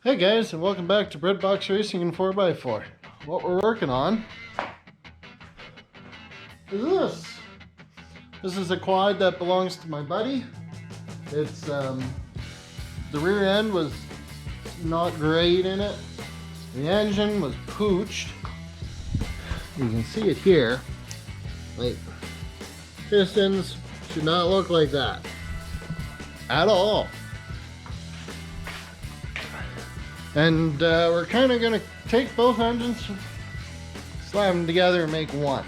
Hey guys, and welcome back to Breadbox Racing in 4x4. What we're working on is this. This is a quad that belongs to my buddy. It's the rear end was not great in it. The engine was pooched. You can see it here. Like, pistons should not look like that at all. And we're kind of going to take both engines, slap them together and make one.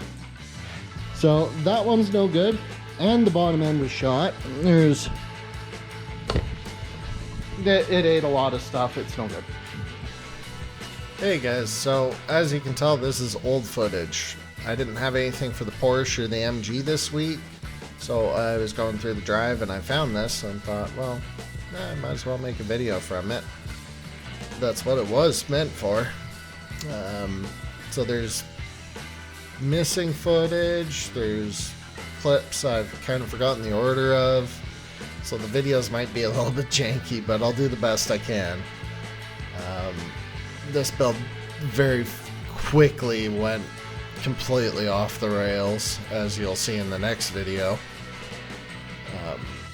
So that one's no good, and the bottom end was shot. It ate a lot of stuff. It's no good. Hey guys, so as you can tell, this is old footage. I didn't have anything for the Porsche or the MG this week, so I was going through the drive and I found this and thought, well, I might as well make a video from it. That's what it was meant for. So there's missing footage, there's clips I've kind of forgotten the order of, so the videos might be a little bit janky, but I'll do the best I can. This build very quickly went completely off the rails, as you'll see in the next video.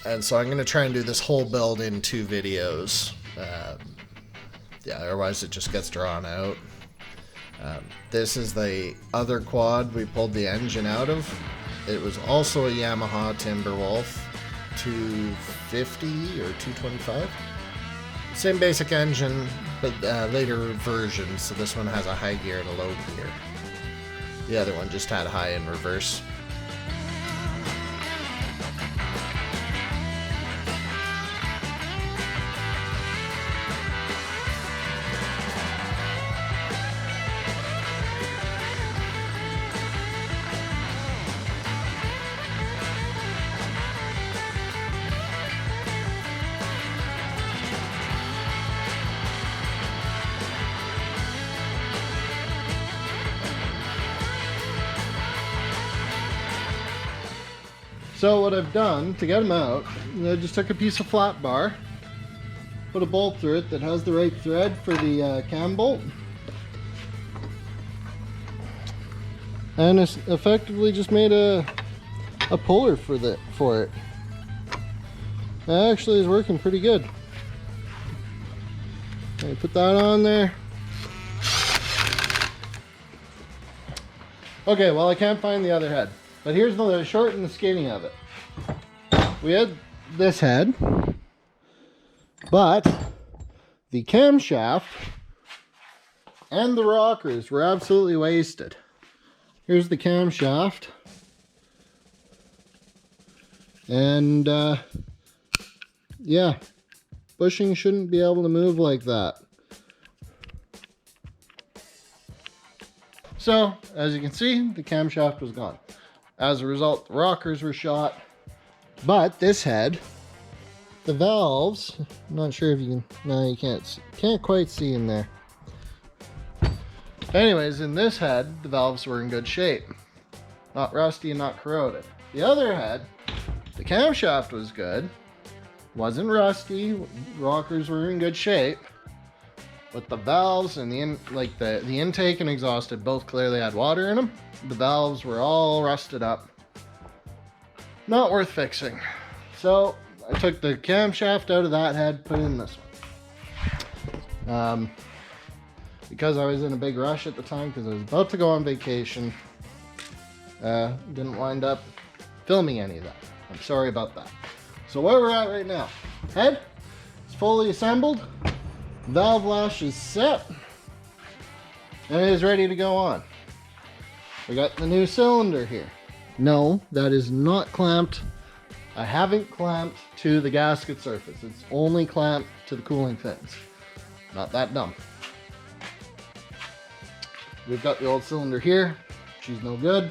And so I'm going to try and do this whole build in 2 videos. Yeah, otherwise it just gets drawn out. This is the other quad we pulled the engine out of. It was also a Yamaha Timberwolf 250 or 225. Same basic engine, but later version, so this one has a high gear and a low gear. The other one just had high and reverse. So what I've done to get them out, I just took a piece of flat bar, put a bolt through it that has the right thread for the cam bolt, and it's effectively just made a puller for it. It actually is working pretty good. I put that on there. Okay, well I can't find the other head. But here's the short and the skinny of it. We had this head, but the camshaft and the rockers were absolutely wasted. Here's the camshaft. And yeah, bushing shouldn't be able to move like that. So, as you can see, the camshaft was gone. As a result, the rockers were shot, but this head, the valves, I'm not sure if you can, no, you can't quite see in there. Anyways, in this head, the valves were in good shape. Not rusty and not corroded. The other head, the camshaft was good, wasn't rusty, rockers were in good shape, but the valves and the intake and exhaust had both clearly had water in them. The valves were all rusted up. Not worth fixing. So I took the camshaft out of that head, put in this one. Because I was in a big rush at the time, because I was about to go on vacation, didn't wind up filming any of that. I'm sorry about that. So where we're at right now, head is fully assembled, valve lash is set, and it is ready to go on. We got the new cylinder here. No, that is not clamped. I haven't clamped to the gasket surface. It's only clamped to the cooling fins. Not that dumb. We've got the old cylinder here. She's no good.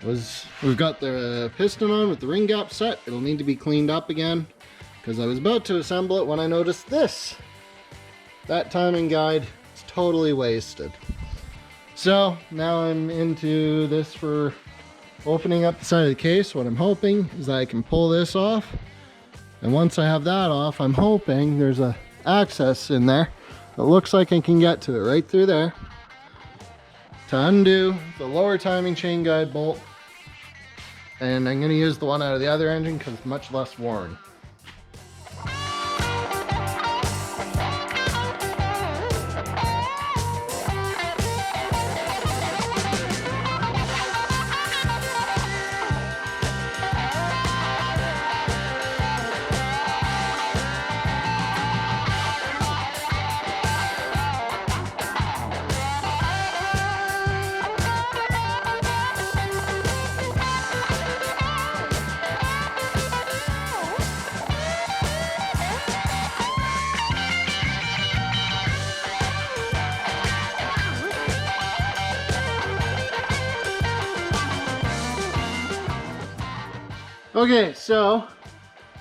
We've got the piston on with the ring gap set. It'll need to be cleaned up again, because I was about to assemble it when I noticed this. That timing guide is totally wasted. So now I'm into this for opening up the side of the case. What I'm hoping is that I can pull this off And once I have that off, I'm hoping there's a access in there. It looks like I can get to it right through there to undo the lower timing chain guide bolt. And I'm going to use the one out of the other engine because it's much less worn. Okay, so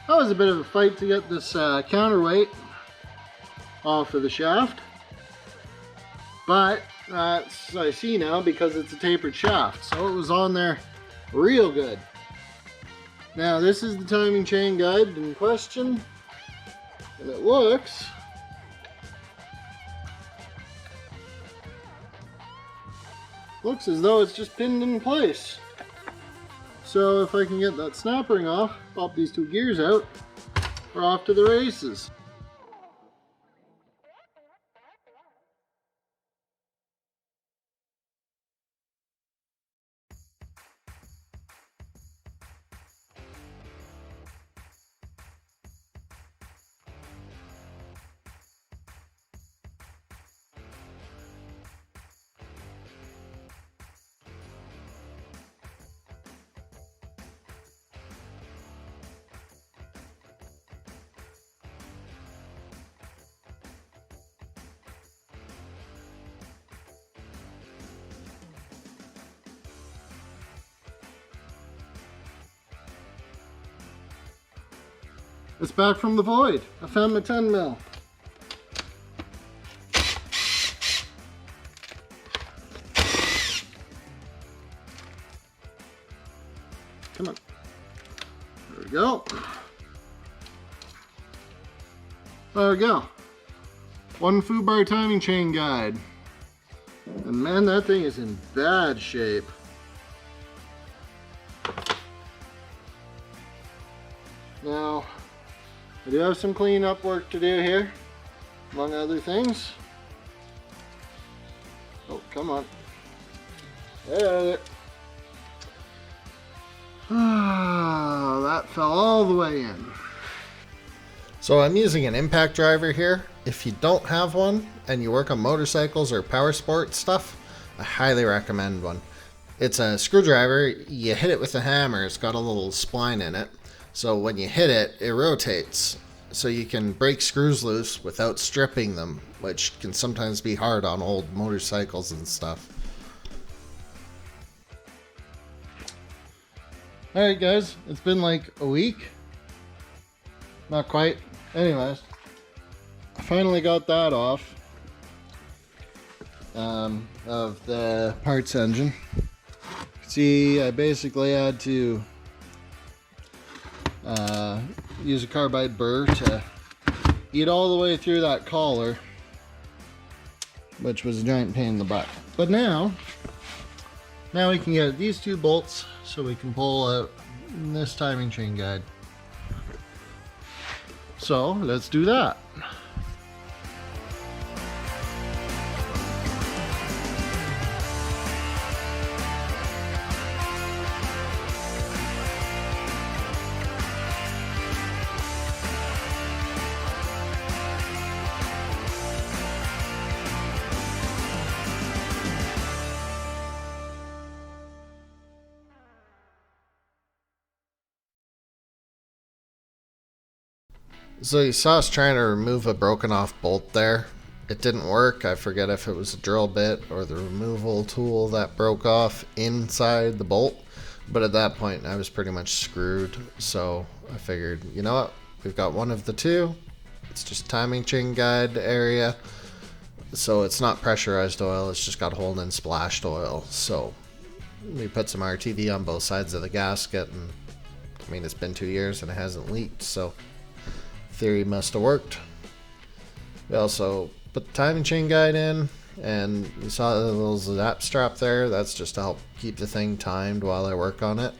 that was a bit of a fight to get this counterweight off of the shaft, but that's I see now because it's a tapered shaft, so it was on there real good. Now this is the timing chain guide in question, and it looks as though it's just pinned in place. So if I can get that snap ring off, pop these two gears out, we're off to the races. It's back from the void. I found my 10 mil. Come on. There we go. There we go. One FUBAR timing chain guide. And man, that thing is in bad shape. Now, I do have some cleanup work to do here, among other things. Oh, come on. There. Ah, that fell all the way in. So I'm using an impact driver here. If you don't have one and you work on motorcycles or power sport stuff, I highly recommend one. It's a screwdriver. You hit it with a hammer. It's got a little spline in it. So when you hit it, it rotates. So you can break screws loose without stripping them, which can sometimes be hard on old motorcycles and stuff. Alright guys, it's been like a week. Not quite. Anyways, I finally got that off of the parts engine. See, I basically had to use a carbide burr to eat all the way through that collar, which was a giant pain in the butt. But now we can get these two bolts so we can pull out this timing chain guide. So let's do that. So you saw us trying to remove a broken off bolt there. It didn't work. I forget if it was a drill bit or the removal tool that broke off inside the bolt. But at that point I was pretty much screwed. So I figured, you know what? We've got one of the two. It's just timing chain guide area. So it's not pressurized oil. It's just got hold in splashed oil. So we put some RTV on both sides of the gasket. And I mean, it's been 2 years and it hasn't leaked. So Theory must have worked. We also put the timing chain guide in, and you saw the little zap strap there. That's just to help keep the thing timed while I work on it.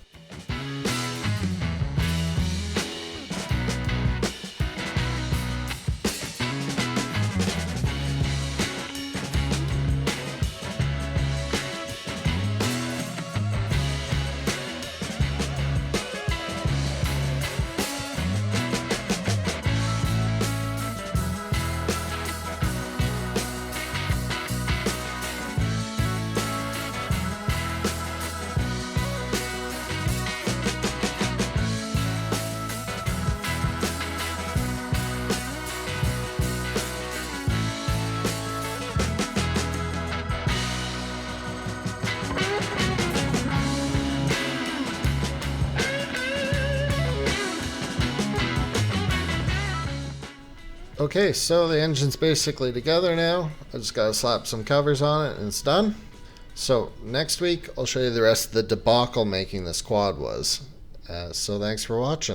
Okay, so the engine's basically together now. I just gotta slap some covers on it and it's done. So next week I'll show you the rest of the debacle making this quad was. So thanks for watching.